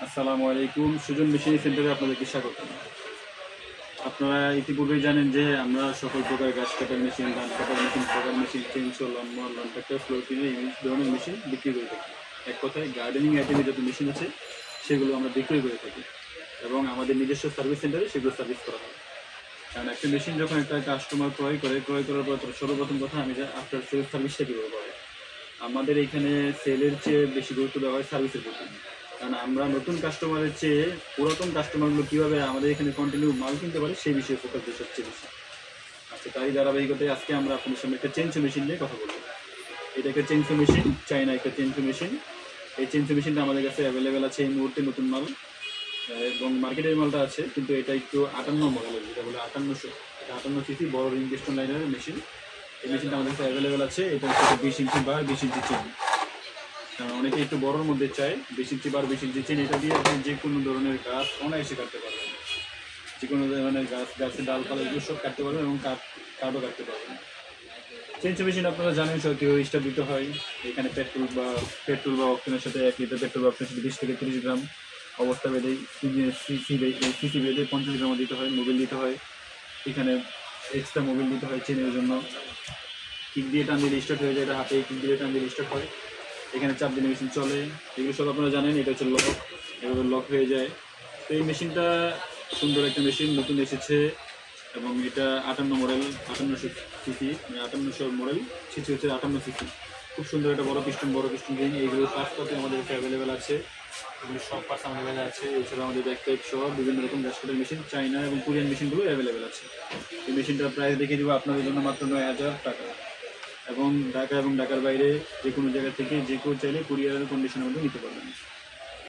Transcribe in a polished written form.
আসসালামু আলাইকুম। সুজন মেশিন সেন্টারে আপনাদেরকে স্বাগত। আপনারা ইতিপূর্বেই জানেন যে আমরা সকল প্রকার গাছ কাটার মেশিন, ধান কাটার মেশিন, পোকার machine, chainsaw, lawnmower, lawn tractor, floor cleaner এই ধরনের মেশিন বিক্রি করে থাকি। এক কথায় গার্ডেনিং আইটেমের যত মেশিন আছে সেগুলো আমরা বিক্রি করে থাকি এবং আমাদের নিজস্ব সার্ভিস সেন্টারে সেগুলো সার্ভিস করা হয়। কারণ একটা মেশিন যখন একটা কাস্টমার ক্রয় করার পর সর্বপ্রথম কথা আমি যে আফটার সেল সার্ভিসটা কীভাবে করে। আমাদের এইখানে সেলের চেয়ে বেশি গুরুত্ব দেওয়া হয় সার্ভিসের প্রতি। কারণ আমরা নতুন কাস্টমারের চেয়ে পুরাতন কাস্টমারগুলো কীভাবে আমাদের এখানে কন্টিনিউ মাল কিনতে পারে সেই বিষয়ে ফোকাস দিয়ে সবচেয়ে বেশি। আচ্ছা, তারই ধারাবাহিকতায় আজকে আমরা আপনাদের সামনে একটা চেইনসো মেশিন নিয়ে কথা বলবো। এটা একটা চেইনসো মেশিন, চাইনা একটা চেইনসো মেশিন। এই চেইনসো মেশিনটা আমাদের কাছে অ্যাভেলেবেল আছে এই মুহূর্তে নতুন মাল, এবং মার্কেটের মালটা আছে, কিন্তু এটা একটু 58 মডেলের, যেটা বলে 5800। এটা 58 সিসি বড় রিং পিস্টন লাইনারের মেশিন। এই মেশিনটা আমাদের কাছে অ্যাভেলেবেল আছে। এটা হচ্ছে 20 ইঞ্চি বার 20 ইঞ্চি চেন। কারণ অনেকে একটু বড়োর মধ্যে চায় 20 ইঞ্চি বার 20 ইঞ্চি চেন। এটা দিয়ে আপনি যে কোনো ধরনের গাছ অনায়াসে কাটতে পারবেন। যে কোনো ধরনের গাছের ডালপালা এগুলো সব কাটতে পারবেন এবং কাঠও কাটতে পারবেন। চেইনসো মেশিন আপনারা জানেন সব কীভাবে স্টার্ট দিতে হয়। এখানে পেট্রোল বা অক্সিজেনের সাথে 1 লিটার পেট্রোল বা অক্সিজেন 20 থেকে 30 গ্রাম অবস্থা বেঁধে সিসি বেঁধে 50 গ্রামও দিতে হয়। মোবিল দিতে হয়, এখানে এক্সট্রা মোবিল দিতে হয় চেনের জন্য। কিক দিয়ে টান দিলে স্টার্ট হয়ে যায়, এটা হাতে কিক দিলে টান দিলে স্টার্ট হয়। এখানে চাপ দিলে মেশিন চলে, এগুলো সব আপনারা জানেন। এটা হচ্ছে লক, এভাবে লক হয়ে যায়। তো এই মেশিনটা সুন্দর একটা মেশিন, নতুন এসেছে এবং এটা 58 মডেল, 5800 সিসি, মানে 5800 মডেল, সিসি হচ্ছে 58 সিসি। খুব সুন্দর একটা বড় পিস্টন রিং। এইগুলো পার্টস আমাদের কাছে অ্যাভেলেবেল আছে। এগুলো সব পার্টস আমাদের আছে। এছাড়া আমাদের ব্যাকপ্যাক সহ বিভিন্ন রকম গ্যাস কাটার মেশিন, চাইনা এবং কোরিয়ান মেশিনগুলো অ্যাভেলেবেল আছে। এই মেশিনটার প্রাইস দেখিয়ে দেবো আপনাদের জন্য মাত্র 9000 টাকা, এবং ঢাকা এবং ঢাকার বাইরে যে কোনো জায়গা থেকে যে কেউ চাইলে কুরিয়ারের কন্ডিশনের মধ্যে নিতে পারবেন।